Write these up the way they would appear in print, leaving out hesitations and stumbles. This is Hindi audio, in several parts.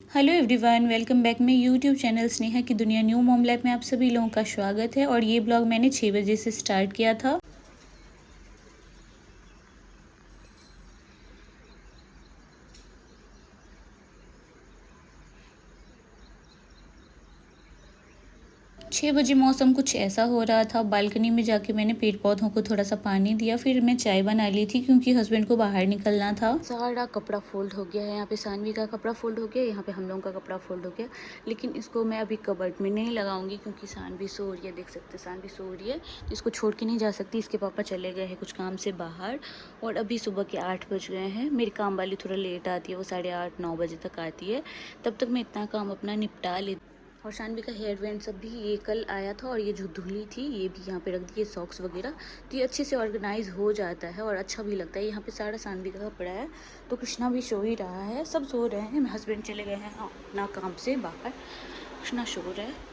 हेलो एवरीवन, वेलकम बैक मेरे यूट्यूब चैनल स्नेहा की दुनिया न्यू मॉम लाइफ में आप सभी लोगों का स्वागत है। और ये ब्लॉग मैंने 6 बजे से स्टार्ट किया था। 6 बजे मौसम कुछ ऐसा हो रहा था। बालकनी में जाके मैंने पेड़ पौधों को थोड़ा सा पानी दिया, फिर मैं चाय बना ली थी क्योंकि हस्बैंड को बाहर निकलना था। सारा कपड़ा फोल्ड हो गया है। यहाँ पे सानवी का कपड़ा फोल्ड हो गया, यहाँ पे हम लोगों का कपड़ा फोल्ड हो गया। लेकिन इसको मैं अभी कबर्ड में नहीं लगाऊंगी क्योंकि सानवी सो रही है। देख सकते हैं सानवी सो रही है, तो इसको छोड़ के नहीं जा सकती। इसके पापा चले गए हैं कुछ काम से बाहर और अभी सुबह के 8 बज गए हैं। मेरी काम वाली थोड़ा लेट आती है, वो 8:30-9 बजे तक आती है। तब तक मैं इतना काम अपना निपटा लेती। और शानवी का हेयर बैंड सब भी ये कल आया था और ये जो धुली थी ये भी यहाँ पे रख दी है, सॉक्स वगैरह। तो ये अच्छे से ऑर्गेनाइज हो जाता है और अच्छा भी लगता है। यहाँ पे सारा शानवी का कपड़ा है। तो कृष्णा भी सो ही रहा है, सब सो रहे हैं। मेरे हस्बैंड चले गए हैं अपना काम से बाहर, कृष्णा सो रहा है।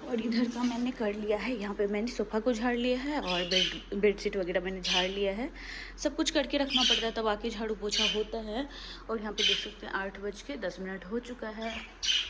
और इधर का मैंने कर लिया है। यहाँ पे मैंने सोफ़ा को झाड़ लिया है और बेडशीट वगैरह मैंने झाड़ लिया है। सब कुछ करके रखना पड़ता है तब आके झाड़ू पोछा होता है। और यहाँ पे देख सकते हैं 8:10 हो चुका है।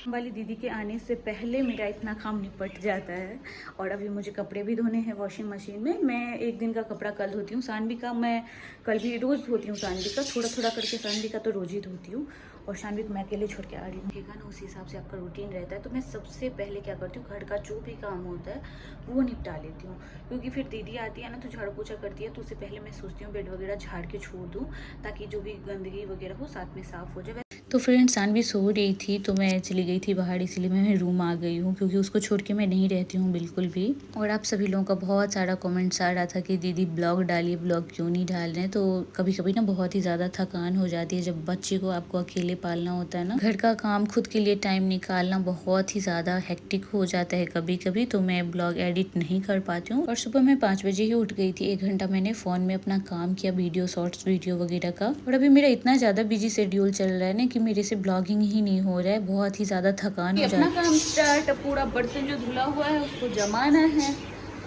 वाली दीदी के आने से पहले मेरा इतना काम निपट जाता है। और अभी मुझे कपड़े भी धोने हैं वॉशिंग मशीन में। मैं एक दिन का कपड़ा कल धोती हूँ, सानवी का मैं कल भी रोज़ धोती हूँ। सानवी का थोड़ा थोड़ा करके, सानवी का तो रोज़ ही धोती हूँ। और शानवी को मैं अकेले छोड़ के आ रही हूँ, ठीक है ना। उसी हिसाब से आपका रूटीन रहता है। तो मैं सबसे पहले क्या करती हूँ, घर का जो भी काम होता है वो निपटा लेती हूँ। क्योंकि फिर दीदी आती है ना तो झाड़ू पोछा करती है, तो उससे पहले मैं सोचती हूँ बेड वगैरह झाड़ के छोड़ दूँ ताकि जो भी गंदगी वगैरह हो साथ में साफ़ हो जाए। तो फ्रेंड्स सानवी सो रही थी तो मैं चली गई थी बाहर, इसीलिए मैं रूम आ गई हूँ क्योंकि उसको छोड़ के मैं नहीं रहती हूँ बिल्कुल भी। और आप सभी लोगों का बहुत सारा कमेंट्स आ रहा था कि दीदी ब्लॉग डालिए, ब्लॉग क्यों नहीं डाल रहे हैं। तो कभी कभी ना बहुत ही ज़्यादा थकान हो जाती है जब बच्चे को आपको अकेले पालना होता है ना। घर का काम, खुद के लिए टाइम निकालना बहुत ही ज़्यादा हेक्टिक हो जाता है कभी कभी। तो मैं ब्लॉग एडिट नहीं कर पाती हूँ। और सुबह मैं 5 बजे ही उठ गई थी। 1 घंटा मैंने फ़ोन में अपना काम किया, वीडियो, शॉर्ट्स वीडियो वगैरह का। और अभी मेरा इतना ज़्यादा बिजी शेड्यूल चल रहा है ना कि मेरे से ब्लॉगिंग ही नहीं हो रहा है। बहुत ही ज़्यादा थकान हो जाती है। अपना काम स्टार्ट, पूरा बर्तन जो धुला हुआ है उसको जमाना है।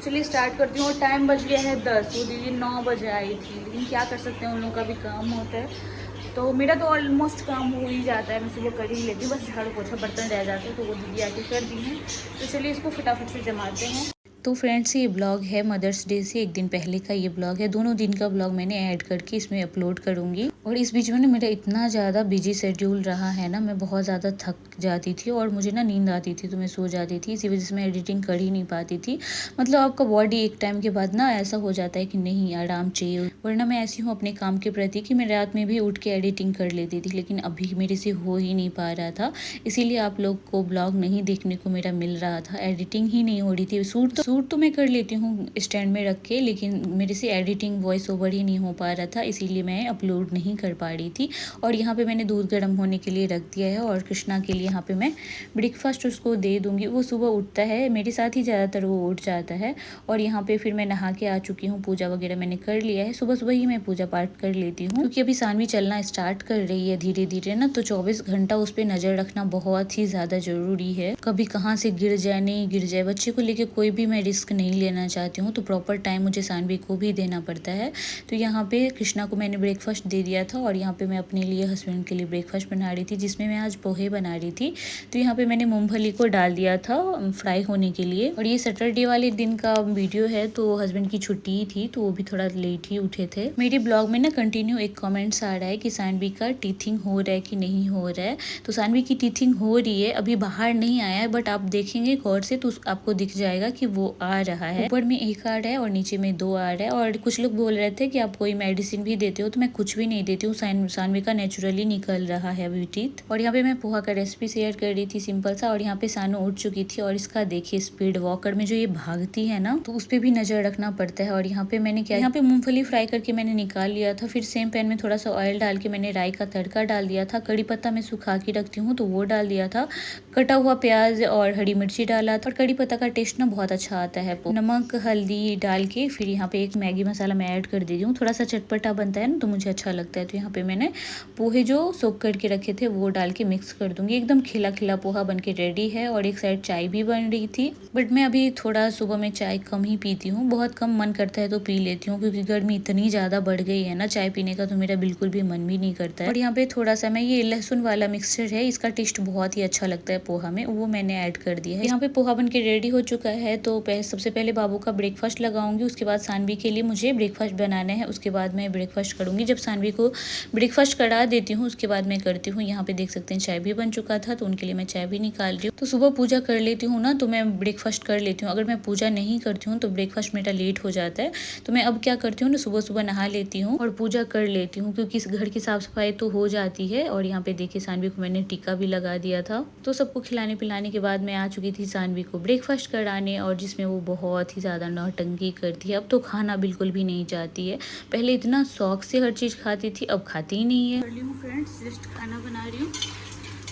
चलिए स्टार्ट करती हूँ। और टाइम बज गया है 10। वो दीदी 9 बजे आई थी, लेकिन क्या कर सकते हैं, उन लोगों का भी काम होता है। तो मेरा तो ऑलमोस्ट काम हो ही जाता है, मैं सुबह कर ही लेती हूँ। बस झाड़ू पोछा बर्तन रह जाते हैं तो वो दीदी आके कर दी हैं। तो चलिए इसको फटाफट से जमाते हैं। तो फ्रेंड्स ये ब्लॉग है मदर्स डे से 1 दिन पहले का। ये ब्लॉग है, दोनों दिन का ब्लॉग मैंने ऐड करके इसमें अपलोड करूँगी। और इस बीच में ना मेरा इतना ज़्यादा बिजी शेड्यूल रहा है ना, मैं बहुत ज़्यादा थक जाती थी और मुझे ना नींद आती थी तो मैं सो जाती थी। इसी वजह से मैं एडिटिंग कर ही नहीं पाती थी। मतलब आपका बॉडी एक टाइम के बाद ना ऐसा हो जाता है कि नहीं आराम चाहिए। वरना मैं ऐसी हूँ अपने काम के प्रति कि मैं रात में भी उठ के एडिटिंग कर लेती थी, लेकिन अभी मेरे से हो ही नहीं पा रहा था। इसीलिए आप लोग को ब्लॉग नहीं देखने को मेरा मिल रहा था, एडिटिंग ही नहीं हो रही थी। शूट तो मैं कर लेती हूँ स्टैंड में रख के, लेकिन मेरे से एडिटिंग वॉइस ओवर ही नहीं हो पा रहा था, इसीलिए मैं अपलोड नहीं कर पा रही थी। और यहाँ पे मैंने दूध गर्म होने के लिए रख दिया है और कृष्णा के लिए यहाँ पे मैं ब्रेकफास्ट उसको दे दूँगी। वो सुबह उठता है, मेरे साथ ही ज़्यादातर वो उठ जाता है। और यहाँ पे फिर मैं नहा के आ चुकी हूँ, पूजा वगैरह मैंने कर लिया है। सुबह सुबह ही मैं पूजा पाठ कर लेती हूँ क्योंकि अभी सानवी चलना स्टार्ट कर रही है धीरे धीरे ना, तो 24 घंटा उस पर नज़र रखना बहुत ही ज़्यादा ज़रूरी है। कभी कहाँ से गिर जाए, नहीं गिर जाए। बच्चे को लेके कोई भी मैं रिस्क नहीं लेना चाहती हूँ, तो प्रॉपर टाइम मुझे सानवी को भी देना पड़ता है। तो यहाँ पे कृष्णा को मैंने ब्रेकफास्ट दे दिया था और यहाँ पे मैं अपने लिए, हस्बैंड के लिए ब्रेकफास्ट बना रही थी, जिसमें मैं आज पोहे बना रही थी। तो यहाँ पे मैंने मूंगफली को डाल दिया था फ्राई होने के लिए। और ये सैटरडे वाले दिन का वीडियो है, तो हस्बैंड की छुट्टी थी तो वो भी थोड़ा लेट ही उठे थे। मेरे ब्लॉग में ना कंटिन्यू एक कमेंट्स आ रहा है कि सानवी का टीथिंग हो रहा है कि नहीं हो रहा है। तो सानवी की टीथिंग हो रही है, अभी बाहर नहीं आया है, बट आप देखेंगे गौर से तो आपको दिख जाएगा कि वो आ रहा है। ऊपर में 1 आ रहा है और नीचे में 2 आ रहा है। और कुछ लोग बोल रहे थे कि आप कोई मेडिसिन भी देते हो, तो मैं कुछ भी नहीं देती हूँ। सानवी का नेचुरली निकल रहा है अभी टीथ। और यहाँ पे मैं पोहा का रेसिपी शेयर कर रही थी सिंपल सा। और यहाँ पे सानू उठ चुकी थी और इसका देखिए स्पीड, वॉकर में जो ये भागती है ना, तो उस पर भी नजर रखना पड़ता है। और यहाँ पे मैंने क्या, यहाँ पे मूंगफली फ्राई करके मैंने निकाल लिया था। फिर सेम पैन में थोड़ा सा ऑयल डाल के मैंने राई का तड़का डाल दिया था। कड़ी पत्ता मैं सुखा के रखती हूँ तो वो डाल दिया था। कटा हुआ प्याज और हरी मिर्ची डाला था और कड़ी पत्ता का टेस्ट ना बहुत अच्छा आता है। नमक हल्दी डाल के फिर यहाँ पे एक मैगी मसाला मैं ऐड कर देती हूँ। थोड़ा सा चटपटा बनता है ना तो मुझे अच्छा लगता है। तो यहाँ पे मैंने पोहे जो सोक करके रखे थे वो डाल के मिक्स कर दूंगी। एकदम खिला खिला पोहा बन के रेडी है और एक साइड चाय भी बन रही थी। बट मैं अभी थोड़ा सुबह में चाय कम ही पीती हूँ, बहुत कम मन करता है तो पी लेती हूँ, क्योंकि गर्मी इतनी ज़्यादा बढ़ गई है ना चाय पीने का तो मेरा बिल्कुल भी मन भी नहीं करता है। और यहाँ पे थोड़ा सा मैं ये लहसुन वाला मिक्सचर है, इसका टेस्ट बहुत ही अच्छा लगता है पोहा में, वो मैंने ऐड कर दिया है। यहाँ पे पोहा बन के रेडी हो चुका है। तो सबसे पहले बाबू का ब्रेकफास्ट लगाऊंगी, उसके बाद सानवी के लिए मुझे ब्रेकफास्ट बनाना है, उसके बाद मैं ब्रेकफास्ट करूंगी। जब सानवी को ब्रेकफास्ट करा देती हूँ उसके बाद मैं करती हूँ। यहाँ पे देख सकते हैं चाय भी बन चुका था तो उनके लिए मैं चाय भी निकाल रही हूँ। तो सुबह पूजा कर लेती हूँ ना तो मैं ब्रेकफास्ट कर लेती हूँ। अगर मैं पूजा नहीं करती हूँ तो ब्रेकफास्ट मेरा लेट हो जाता है। तो मैं अब क्या करती हूँ ना, सुबह सुबह नहा लेती हूँ और पूजा कर लेती हूँ, क्योंकि इस घर की साफ सफाई तो हो जाती है। और यहाँ पे देखिए सानवी को मैंने टीका भी लगा दिया था। तो सबको खिलाने पिलाने के बाद मैं आ चुकी थी सानवी को ब्रेकफास्ट कराने, और जिसमें वो बहुत ही ज़्यादा नौटंकी करती है। अब तो खाना बिल्कुल भी नहीं चाहती है, पहले इतना शौक से हर चीज़ खाती थी, अब खाती ही नहीं है। कर ली हूँ फ्रेंड्स, जस्ट खाना बना रही हूँ,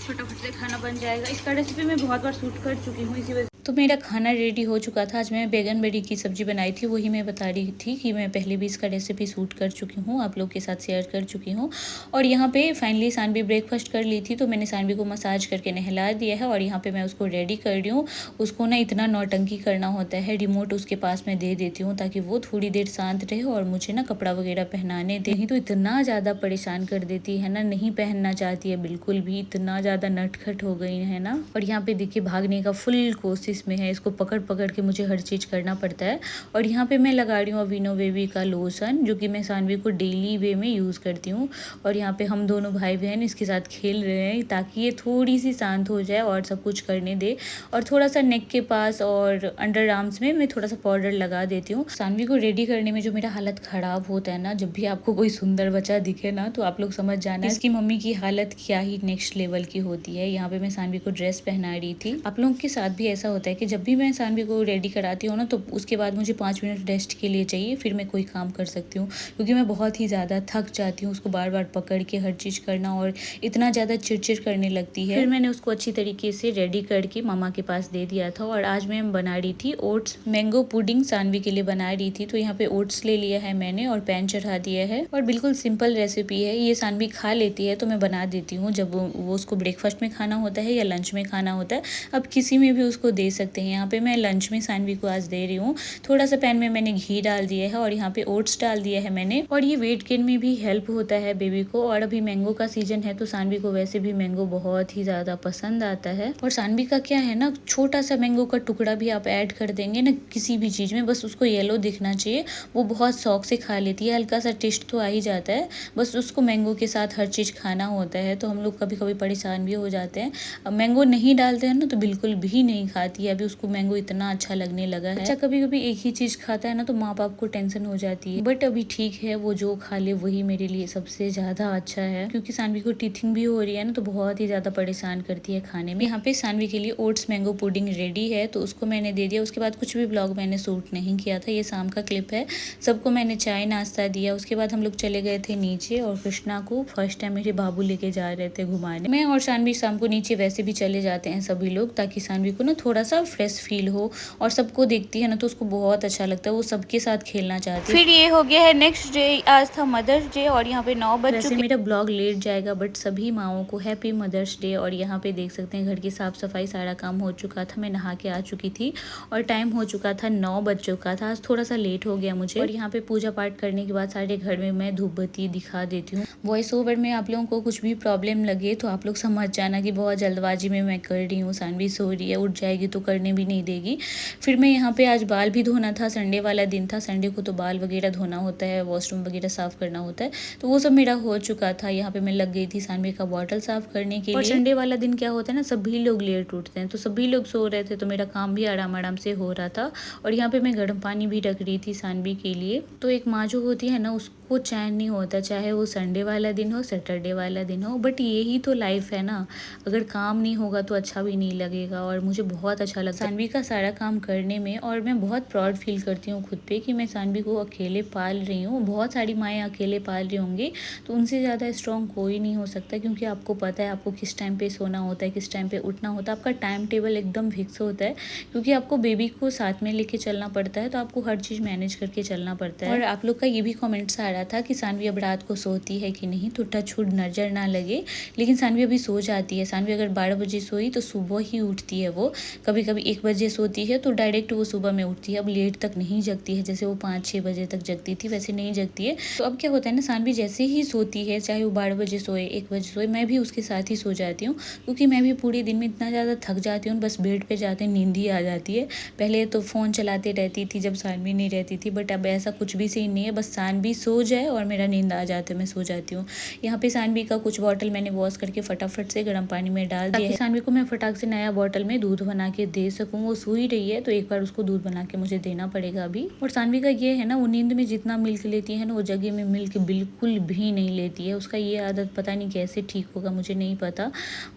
फटाफट से खाना बन जाएगा। इसका रेसिपी मैं बहुत बार शूट कर चुकी हूँ, इसी वजह तो मेरा खाना रेडी हो चुका था। आज मैं बैगन बड़ी की सब्जी बनाई थी, वही मैं बता रही थी कि मैं पहले भी इसका रेसिपी शूट कर चुकी हूँ, आप लोग के साथ शेयर कर चुकी हूँ। और यहाँ पे फाइनली सानवी ब्रेकफास्ट कर ली थी तो मैंने सानवी को मसाज करके नहला दिया है। और यहाँ पे मैं उसको रेडी कर रही हूँ। उसको ना इतना नौटंकी करना होता है, रिमोट उसके पास में दे देती हूँ ताकि वो थोड़ी देर शांत रहे और मुझे ना कपड़ा वगैरह पहनाने दे। नहीं तो इतना ज़्यादा परेशान कर देती है ना, नहीं पहनना चाहती है बिल्कुल भी, इतना ज़्यादा नटखट हो गई है ना। और यहाँ पे देखिए भागने का फुल कोशिश में है, इसको पकड़ पकड़ के मुझे हर चीज़ करना पड़ता है। और यहाँ पे मैं लगा रही हूँ अविनो बेबी का लोशन, जो कि मैं सानवी को डेली वे में यूज़ करती हूँ। और यहाँ पे हम दोनों भाई बहन इसके साथ खेल रहे हैं ताकि ये थोड़ी सी शांत हो जाए और सब कुछ करने दे। और थोड़ा सा नेक के पास और अंडर आर्म्स में मैं थोड़ा सा पाउडर लगा देती हूँ। सानवी को रेडी करने में जो मेरा हालत खराब होता है ना, जब भी आपको कोई सुंदर बच्चा दिखे ना तो आप लोग समझ जाना इसकी मम्मी की हालत क्या ही नेक्स्ट लेवल की होती है। यहाँ पे मैं सानवी को ड्रेस पहना रही थी। आप लोगों के साथ भी ऐसा होता है कि जब भी मैं सानवी को रेडी कराती हूँ ना तो उसके बाद मुझे 5 मिनट रेस्ट के लिए चाहिए, फिर मैं कोई काम कर सकती हूँ, क्योंकि मैं बहुत ही ज़्यादा थक जाती हूँ उसको बार बार पकड़ के हर चीज़ करना, और इतना ज़्यादा चिड़चिड़ करने लगती है। फिर मैंने उसको अच्छी तरीके से रेडी करके मामा के पास दे दिया था। और आज मैं बना रही थी ओट्स मैंगो पुडिंग, सानवी के लिए बना रही थी। तो यहाँ पे ओट्स ले लिया है मैंने और पैन चढ़ा दिया है, और बिल्कुल सिंपल रेसिपी है, ये सानवी खा लेती है तो मैं बना देती हूँ जब वो उसको ब्रेकफास्ट में खाना होता है या लंच में खाना होता है। अब किसी में भी उसको दे सकते हैं। यहाँ पे मैं लंच में सानवी को आज दे रही हूँ। थोड़ा सा पैन में मैंने घी डाल दिया है और यहाँ पे ओट्स डाल दिया है मैंने, और ये वेट गेन में भी हेल्प होता है बेबी को। और अभी मैंगो का सीजन है तो सानवी को वैसे भी मैंगो बहुत ही ज़्यादा पसंद आता है। और सानवी का क्या है ना, छोटा सा मैंगो का टुकड़ा भी आप ऐड कर देंगे ना किसी भी चीज़ में, बस उसको येलो दिखना चाहिए, वो बहुत शौक से खा लेती है। हल्का सा टेस्ट तो आ ही जाता है, बस उसको मैंगो के साथ हर चीज़ खाना होता है। तो हम लोग कभी कभी परेशान भी हो जाते हैं। अब मैंगो नहीं डालते हैं ना तो बिल्कुल भी नहीं खाती है। अभी उसको मैंगो इतना अच्छा लगने लगा है। अच्छा कभी कभी एक ही चीज़ खाता है ना तो माँ बाप को टेंशन हो जाती है, बट अभी ठीक है, वो जो खा ले वही मेरे लिए सबसे ज़्यादा अच्छा है। क्योंकि सानवी को टीथिंग भी हो रही है ना तो बहुत ही ज़्यादा परेशान करती है खाने में। यहाँ पे सानवी के लिए ओट्स मैंगो पुडिंग रेडी है तो उसको मैंने दे दिया। उसके बाद कुछ भी ब्लॉग मैंने शूट नहीं किया था, ये शाम का क्लिप है। सबको मैंने चाय नाश्ता दिया, उसके बाद हम लोग चले गए थे नीचे, और कृष्णा को फर्स्ट टाइम मेरे बाबू लेके जा रहे थे घुमाने। मैं और सानवी शाम को नीचे वैसे भी चले जाते हैं सभी लोग, ताकि सानवी को ना थोड़ा सा फ्रेश फील हो, और सबको देखती है ना तो उसको बहुत अच्छा लगता है, वो सबके साथ खेलना चाहती है। फिर ये हो गया है नेक्स्ट डे, आज था मदर्स डे और यहाँ पे 9 बज चुके। मेरा ब्लॉग लेट जाएगा बट सभी माओं को हैप्पी मदर्स डे। और यहाँ पे देख सकते हैं घर की साफ सफाई सारा काम हो चुका था, मैं नहा के आ चुकी थी और टाइम हो चुका था 9 बज चुका था। आज थोड़ा सा लेट हो गया मुझे। और यहाँ पे पूजा पाठ करने के बाद सारे घर में मैं धूप बत्ती दिखा देती हूँ। वॉइस ओवर में आप लोगों को कुछ भी प्रॉब्लम लगे तो आप लोग समझ जाना कि बहुत जल्दबाजी में मैं कर रही हूँ। सानवी सो रही है, उठ जाएगी तो करने भी नहीं देगी। फिर मैं यहाँ पे आज बाल भी धोना था, संडे वाला दिन था, संडे को तो बाल वगैरह धोना होता है, वॉशरूम वगैरह साफ करना होता है, तो वो सब मेरा हो चुका था। यहाँ पे मैं लग गई थी सानवी का बॉटल साफ करने के लिए। और संडे वाला दिन क्या होता है ना, सभी लोग लेट उठते हैं तो सभी लोग सो रहे थे, तो मेरा काम भी आराम आराम से हो रहा था। और यहाँ पे मैं गर्म पानी भी रख रही थी सानवी के लिए। तो एक माँ जो होती है ना उसको चैन नहीं होता, चाहे वो संडे वाला दिन हो सैटरडे वाला दिन हो, बट यही तो लाइफ है ना, अगर काम नहीं होगा तो अच्छा भी नहीं लगेगा। और मुझे बहुत अच्छा अच्छा लगता है सानवी का सारा काम करने में। और मैं बहुत प्राउड फील करती हूँ खुद पे कि मैं सानवी को अकेले पाल रही हूँ। बहुत सारी माएँ अकेले पाल रही होंगी तो उनसे ज़्यादा स्ट्रॉन्ग कोई नहीं हो सकता, क्योंकि आपको पता है आपको किस टाइम पे सोना होता है, किस टाइम पे उठना होता है, आपका टाइम टेबल एकदम फिक्स होता है, क्योंकि आपको बेबी को साथ में लेके चलना पड़ता है, तो आपको हर चीज़ मैनेज करके चलना पड़ता है। और आप लोग का ये भी कमेंट्स आ रहा था कि सानवी अब रात को सोती है कि नहीं, तो टचवुड नज़र ना लगे, लेकिन सानवी अभी सो जाती है। सानवी अगर 12 बजे सोई तो सुबह ही उठती है वो। कभी कभी 1 बजे सोती है तो डायरेक्ट वो सुबह में उठती है। अब लेट तक नहीं जगती है, जैसे वो 5-6 बजे तक जगती थी वैसे नहीं जगती है। तो अब क्या होता है ना, सानवी जैसे ही सोती है, चाहे वो 12 बजे सोए, 1 बजे सोए, मैं भी उसके साथ ही सो जाती हूँ, क्योंकि मैं भी पूरे दिन में इतना ज़्यादा थक जाती हूँ, बस बेड पे जाते नींद ही आ जाती है। पहले तो फ़ोन चलाते रहती थी जब सानवी नहीं रहती थी, बट अब ऐसा कुछ भी सीन नहीं है, बस सानवी सो जाए और मेरा नींद आ जाता है, मैं सो जाती हूँ। यहाँ पे सानवी का कुछ बॉटल मैंने वॉश करके फटाफट से गर्म पानी में डाल दिया है, सानवी को मैं फटाक से नया बॉटल में दूध बना के दे सकूँ। वो सो ही रही है तो एक बार उसको दूध बना के मुझे देना पड़ेगा अभी। और सानवी का ये है ना, वो नींद में जितना मिल्क लेती है ना, वो जगह में मिल्क बिल्कुल भी नहीं लेती है। उसका ये आदत पता नहीं कैसे ठीक होगा, मुझे नहीं पता,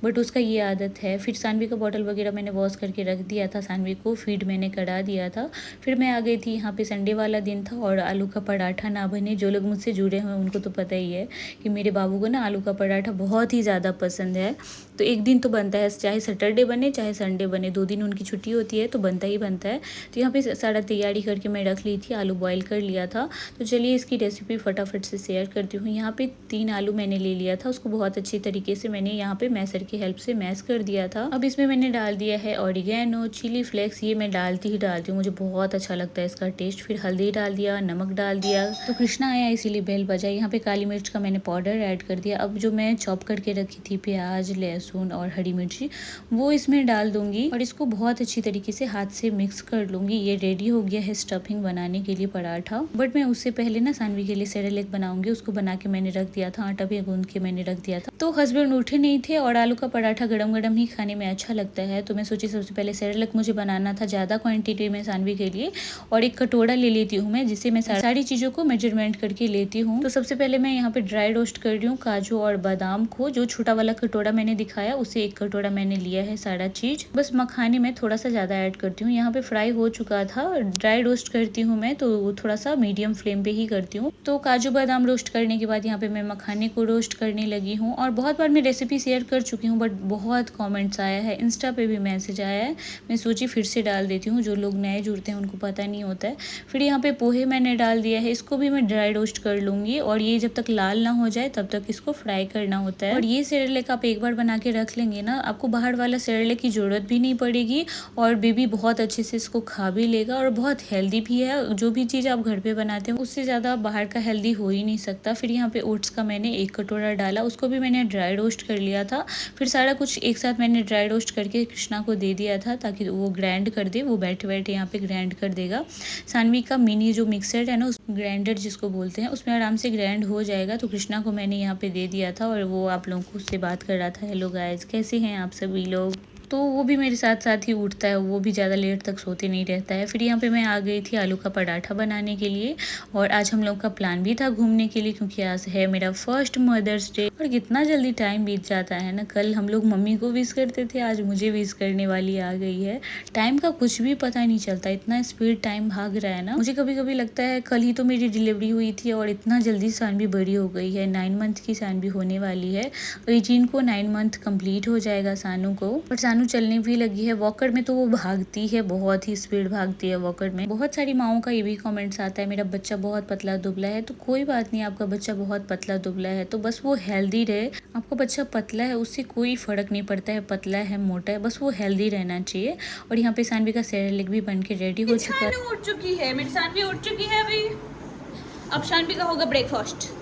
बट उसका ये आदत है। फिर सानवी का बॉटल वगैरह मैंने वॉश करके रख दिया था, सानवी को फीड मैंने करा दिया था। फिर मैं आ गई थी, यहाँ पे संडे वाला दिन था और आलू का पराठा ना बने। जो लोग मुझसे जुड़े हुए हैं उनको तो पता ही है कि मेरे बाबू को ना आलू का पराठा बहुत ही ज़्यादा पसंद है, तो एक दिन तो बनता है, चाहे सैटरडे बने चाहे संडे बने, 2 दिन उनकी छुट्टी होती है तो बनता ही बनता है। तो यहाँ पे सारा तैयारी करके मैं रख ली थी, आलू बॉयल कर लिया था। तो चलिए इसकी रेसिपी फटाफट से शेयर करती हूँ। यहाँ पे 3 आलू मैंने ले लिया था, उसको बहुत अच्छी तरीके से मैंने यहाँ पे मैसर की हेल्प से मैश कर दिया था। अब इसमें मैंने डाल दिया है ऑरिगेनो, चिली फ्लेक्स, ये मैं डालती ही डालती हूँ, मुझे बहुत अच्छा लगता है इसका टेस्ट। फिर हल्दी डाल दिया, नमक डाल दिया, तो कृष्णा आया इसीलिए बेल बजा। यहाँ पे काली मिर्च का मैंने पाउडर ऐड कर दिया। अब जो मैं चॉप करके रखी थी प्याज, लहसुन और हरी मिर्ची, वो इसमें डाल दूंगी और इसको बहुत अच्छी तरीके से हाथ से मिक्स कर लूंगी। ये रेडी हो गया है स्टफिंग बनाने के लिए पराठा। बट मैं उससे पहले ना सानवी के लिए सेरेलेक बनाऊंगी, उसको बना के मैंने रख दिया था, आटा भी गूंद के मैंने रख दिया था। तो हस्बैंड उठे नहीं थे और आलू का पराठा गरम गरम ही खाने में अच्छा लगता है, तो मैं सोची सबसे पहले सेरेलेक मुझे बनाना था ज़्यादा क्वांटिटी में सानवी के लिए, और एक कटोरा ले लेती हूँ मैं, जिससे मैं सारी चीज़ों को मेजरमेंट करके लेती हूँ। तो सबसे पहले मैं यहाँ पे ड्राई रोस्ट कर रही हूँ काजू और बादाम को। जो छोटा वाला कटोरा मैंने दिखाया उससे 1 कटोरा मैंने लिया है सारा चीज। बस मखाने में थोड़ा सा ज़्यादा ऐड करती हूँ। यहाँ पे फ्राई हो चुका था, ड्राई रोस्ट करती हूँ मैं तो थोड़ा सा मीडियम फ्लेम पे ही करती हूँ। तो काजू बादाम रोस्ट करने के बाद यहाँ पे मैं मखाने को रोस्ट करने लगी हूँ। और बहुत बार मैं रेसिपी शेयर कर चुकी हूँ, बट बहुत कॉमेंट्स आया है, इंस्टा पे भी मैसेज आया है, मैं सोची फिर से डाल देती हूँ, जो लोग नए जुड़ते हैं उनको पता नहीं होता है। फिर यहाँ पे पोहे मैंने डाल दिया है, इसको भी मैं ड्राई रोस्ट कर लूँगी और ये जब तक लाल ना हो जाए तब तक इसको फ्राई करना होता है। और ये सेरेलेक आप एक बार बना के रख लेंगे ना, आपको बाहर वाला सेरेलेक की ज़रूरत भी नहीं पड़ेगी और बेबी बहुत अच्छे से इसको खा भी लेगा और बहुत हेल्दी भी है। जो भी चीज़ आप घर पे बनाते हैं उससे ज़्यादा बाहर का हेल्दी हो ही नहीं सकता। फिर यहाँ पे ओट्स का मैंने 1 कटोरा डाला, उसको भी मैंने ड्राई रोस्ट कर लिया था। फिर सारा कुछ एक साथ मैंने ड्राई रोस्ट करके कृष्णा को दे दिया था ताकि वो ग्राइंड कर दे, वो बैठे बैठे यहाँ पे ग्राइंड कर देगा। सानवी का मिनी जो मिक्सर है ना, उस ग्राइंडर जिसको बोलते हैं, उसमें आराम से ग्राइंड हो जाएगा। तो कृष्णा को मैंने यहाँ पे दे दिया था और वो आप लोगों को उससे बात कर रहा था। हेलो गाइस, कैसे हैं आप सभी लोग? तो वो भी मेरे साथ साथ ही उठता है, वो भी ज़्यादा लेट तक सोते नहीं रहता है। फिर यहाँ पे मैं आ गई थी आलू का पराठा बनाने के लिए और आज हम लोग का प्लान भी था घूमने के लिए, क्योंकि आज है मेरा फर्स्ट मदर्स डे। और कितना जल्दी टाइम बीत जाता है ना, कल हम लोग मम्मी को विश करते थे, आज मुझे विश करने वाली आ गई है। टाइम का कुछ भी पता नहीं चलता, इतना स्पीड टाइम भाग रहा है ना। मुझे कभी कभी लगता है कल ही तो मेरी डिलीवरी हुई थी और इतना जल्दी सानवी बड़ी हो गई है। 9 मंथ की सानवी होने वाली है, 18 को 9 मंथ कंप्लीट हो जाएगा सानू को। और सानू चलने भी लगी है। वॉकर में तो वो भागती है, बहुत ही स्पीड भागती है वॉकर में। बहुत सारी माओं का ये भी कमेंट्स आता है मेरा बच्चा बहुत पतला दुबला है, तो कोई बात नहीं, आपका बच्चा बहुत पतला दुबला है तो बस वो हेल्दी रहे। आपका बच्चा पतला है उससे कोई फर्क नहीं पड़ता है, पतला है मोटा है, बस वो हेल्दी रहना चाहिए। और यहाँ पे सानवी का सेरेलेक भी बन के रेडी हो चुका है। उठ चुकी है मेरी सानवी, उठ चुकी है अभी। अब सानवी का होगा ब्रेकफास्ट।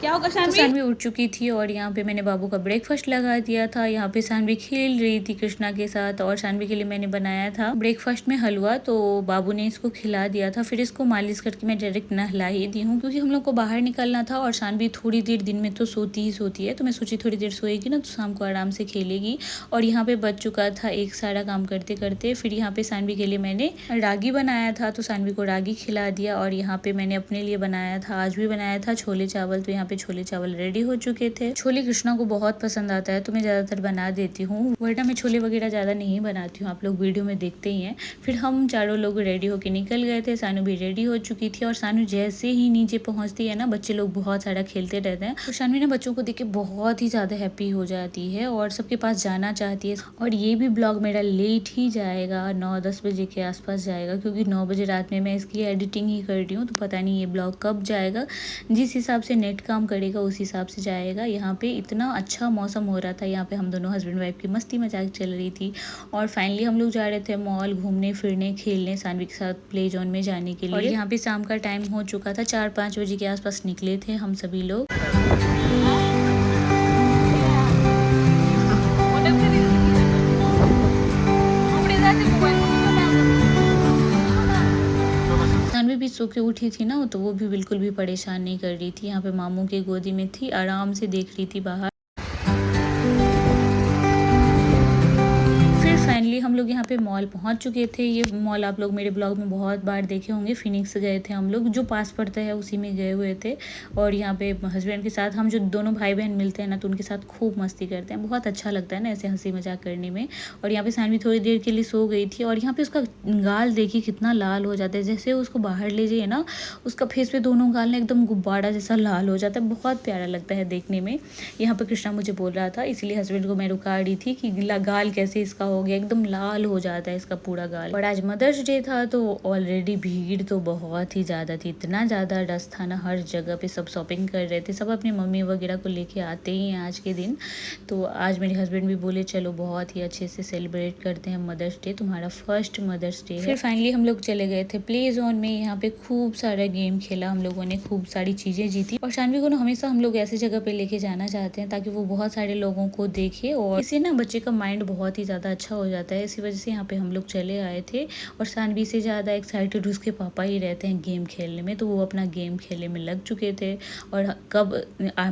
क्या होगा सानवी? तो सानवी उठ चुकी थी और यहाँ पे मैंने बाबू का ब्रेकफास्ट लगा दिया था। यहाँ पे सानवी खेल रही थी कृष्णा के साथ और सानवी के लिए मैंने बनाया था ब्रेकफास्ट में हलवा, तो बाबू ने इसको खिला दिया था। फिर इसको मालिश करके मैं डायरेक्ट नहला ही दी हूँ, क्योंकि हम लोग को बाहर निकलना था और सानवी थोड़ी देर दिन में तो सोती ही सोती है, तो मैं सोची थोड़ी देर सोएगी ना तो शाम को आराम से खेलेगी। और यहाँ पे बच चुका था एक सारा काम करते करते। फिर यहाँ पे सानवी के लिए मैंने रागी बनाया था, तो सानवी को रागी खिला दिया। और यहाँ पे मैंने अपने लिए बनाया था, आज भी बनाया था छोले चावल, तो यहाँ पे छोले चावल रेडी हो चुके थे। छोले कृष्णा को बहुत पसंद आता है तो मैं ज़्यादातर बना देती हूँ, वरना मैं छोले वगैरह ज़्यादा नहीं बनाती हूँ, आप लोग वीडियो में देखते ही हैं। फिर हम चारों लोग रेडी होके निकल गए थे। सानू भी रेडी हो चुकी थी और सानू जैसे ही नीचे पहुँचती है ना, बच्चे लोग बहुत सारा खेलते रहते हैं तो शानवी ना बच्चों को देख के बहुत ही ज़्यादा हैप्पी हो जाती है और सबके पास जाना चाहती है। और ये भी ब्लॉग मेरा लेट ही जाएगा, 9-10 बजे के आसपास जाएगा, क्योंकि 9 बजे रात में मैं इसकी एडिटिंग ही कर रही हूँ, तो पता नहीं ये ब्लॉग कब जाएगा। जिस हिसाब से नेट काम करेगा उस हिसाब से जाएगा। यहाँ पे इतना अच्छा मौसम हो रहा था, यहाँ पे हम दोनों हस्बैंड वाइफ की मस्ती मजाक चल रही थी। और फाइनली हम लोग जा रहे थे मॉल घूमने फिरने खेलने सानवी के साथ प्ले जोन में जाने के लिए। और यहाँ पे शाम का टाइम हो चुका था, 4-5 बजे के आसपास निकले थे हम सभी लोग। सानवी भी सो के उठी थी ना, तो वो भी बिल्कुल भी परेशान नहीं कर रही थी। यहाँ पे मामू के गोदी में थी, आराम से देख रही थी बाहर। फाइनली हम लोग यहाँ पे मॉल पहुँच चुके थे। ये मॉल आप लोग मेरे ब्लॉग में बहुत बार देखे होंगे। फिनिक्स गए थे हम लोग, जो पास पड़ता है उसी में गए हुए थे। और यहाँ पे हस्बैंड के साथ हम जो दोनों भाई बहन मिलते हैं ना, तो उनके साथ खूब मस्ती करते हैं। बहुत अच्छा लगता है ना ऐसे हंसी मजाक करने में। और यहाँ पे सानवी थोड़ी देर के लिए सो गई थी। और यहाँ पे उसका गाल देखिए कितना लाल हो जाता है, जैसे उसको बाहर ले जाइए ना, उसका फेस पे दोनों गाल ना एकदम गुब्बारा जैसा लाल हो जाता है। बहुत प्यारा लगता है देखने में। यहाँ पर कृष्णा मुझे बोल रहा था, इसीलिए हस्बैंड को मैं रुका रही थी कि गाल कैसे इसका हो गया, एकदम लाल हो जाता है इसका पूरा गाल। और आज मदर्स डे था तो ऑलरेडी भीड़ तो बहुत ही ज़्यादा थी, इतना ज़्यादा रश था ना, हर जगह पे सब शॉपिंग कर रहे थे। सब अपनी मम्मी वगैरह को लेके आते ही हैं आज के दिन। तो आज मेरे हस्बैंड भी बोले चलो बहुत ही अच्छे से सेलिब्रेट करते हैं मदर्स डे, तुम्हारा फर्स्ट मदर्स डे है। फिर फाइनली हम लोग चले गए थे प्ले जोन में। यहाँ पे खूब सारा गेम खेला हम लोगों ने, खूब सारी चीज़ें जीती। और शानवी को ना हमेशा हम लोग ऐसी जगह पे लेके जाना चाहते हैं ताकि वो बहुत सारे लोगों को देखे, और इससे ना बच्चे का माइंड बहुत ही ज़्यादा अच्छा हो जाता है। इसी वजह से यहाँ पे हम लोग चले आए थे। और सानवी से ज़्यादा एक्साइटेड उसके पापा ही रहते हैं गेम खेलने में, तो वो अपना गेम खेलने में लग चुके थे। और कब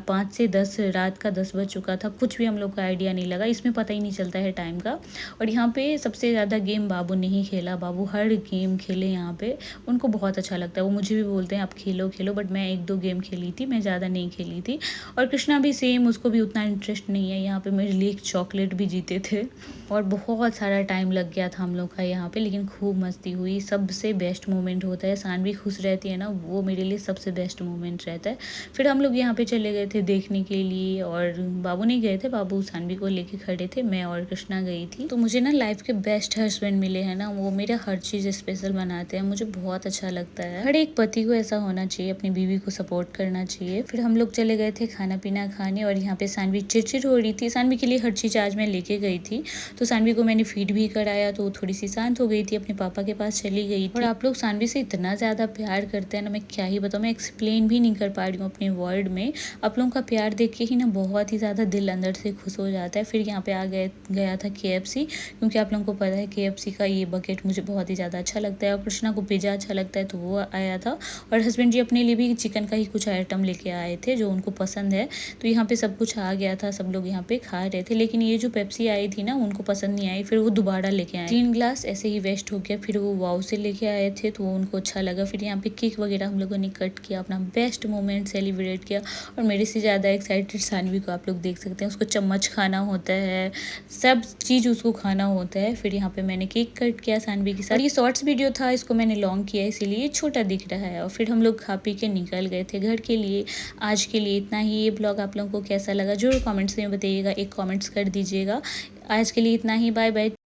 5 से 10 रात का 10 बज चुका था, कुछ भी हम लोग का आइडिया नहीं लगा, इसमें पता ही नहीं चलता है टाइम का। और यहाँ पे सबसे ज़्यादा गेम बाबू ने ही खेला। बाबू हर गेम खेले यहाँ पे, उनको बहुत अच्छा लगता है। वो मुझे भी बोलते हैं आप खेलो खेलो, बट मैं 1-2 गेम खेली थी, मैं ज़्यादा नहीं खेली थी। और कृष्णा भी सेम, उसको भी उतना इंटरेस्ट नहीं है। यहाँ पे मेरे लिए एक चॉकलेट भी जीते थे। और बहुत सारा टाइम लग गया था हम लोग का यहाँ पे, लेकिन खूब मस्ती हुई। सबसे बेस्ट मोमेंट होता है, सानवी खुश रहती है ना, वो मेरे लिए सबसे बेस्ट मोमेंट रहता है। फिर हम लोग यहाँ पे चले गए थे देखने के लिए, और बाबू नहीं गए थे, बाबू सानवी को लेके खड़े थे, मैं और कृष्णा गई थी। तो मुझे ना लाइफ के बेस्ट हस्बैंड मिले हैं ना, वो मेरा हर चीज़ स्पेशल बनाते हैं, मुझे बहुत अच्छा लगता है। हर एक पति को ऐसा होना चाहिए, अपनी बीवी को सपोर्ट करना चाहिए। फिर हम लोग चले गए थे खाना पीना खाने, और यहाँ पे सानवी चिड़चिड़ हो रही थी। सानवी के लिए हर चीज़ आज मैं लेके गई थी, तो सानवी को मैंने फीड भी कराया, तो थोड़ी सी शांत हो गई थी, अपने पापा के पास चली गई थी। और आप लोग सानवी से इतना ज़्यादा प्यार करते हैं ना, मैं क्या ही बताऊँ, मैं एक्सप्लेन भी नहीं कर पा रही हूँ अपने वर्ड में। आप लोगों का प्यार देख के ही ना बहुत ही ज़्यादा दिल अंदर से खुश हो जाता है। फिर यहाँ पे गया था KFC, क्योंकि आप लोगों को पता है KFC का ये बकेट मुझे बहुत ही ज़्यादा अच्छा लगता है। और कृष्णा को पिज़्ज़ा अच्छा लगता है, तो वो आया था। और हस्बैंड जी अपने लिए भी चिकन का ही कुछ आइटम लेके आए थे जो उनको पसंद है। तो यहाँ पे सब कुछ आ गया था, सब लोग यहाँ पे खा रहे थे। लेकिन ये जो पेप्सी आई थी ना, उनको पसंद नहीं आई, फिर वो दोबारा लेके आए। 3 ग्लास ऐसे ही वेस्ट हो गया। फिर वो वाव से लेके आए थे, तो वो उनको अच्छा लगा। फिर यहाँ पे केक वगैरह हम लोगों ने कट किया, अपना बेस्ट मोमेंट सेलिब्रेट किया। और मेरे से ज़्यादा एक्साइटेड सानवी को आप लोग देख सकते हैं, उसको चम्मच खाना होता है, सब चीज़ उसको खाना होता है। फिर यहाँ पे मैंने केक कट किया सानवी के साथ। और ये शॉर्ट्स वीडियो था, इसको मैंने लॉन्ग किया इसीलिए छोटा दिख रहा है। और फिर हम लोग खा पी के निकल गए थे घर के लिए। आज के लिए इतना ही। ये ब्लॉग आप लोगों को कैसा लगा जरूर कमेंट्स में बताइएगा, एक कमेंट्स कर दीजिएगा। आज के लिए इतना ही, बाय बाय।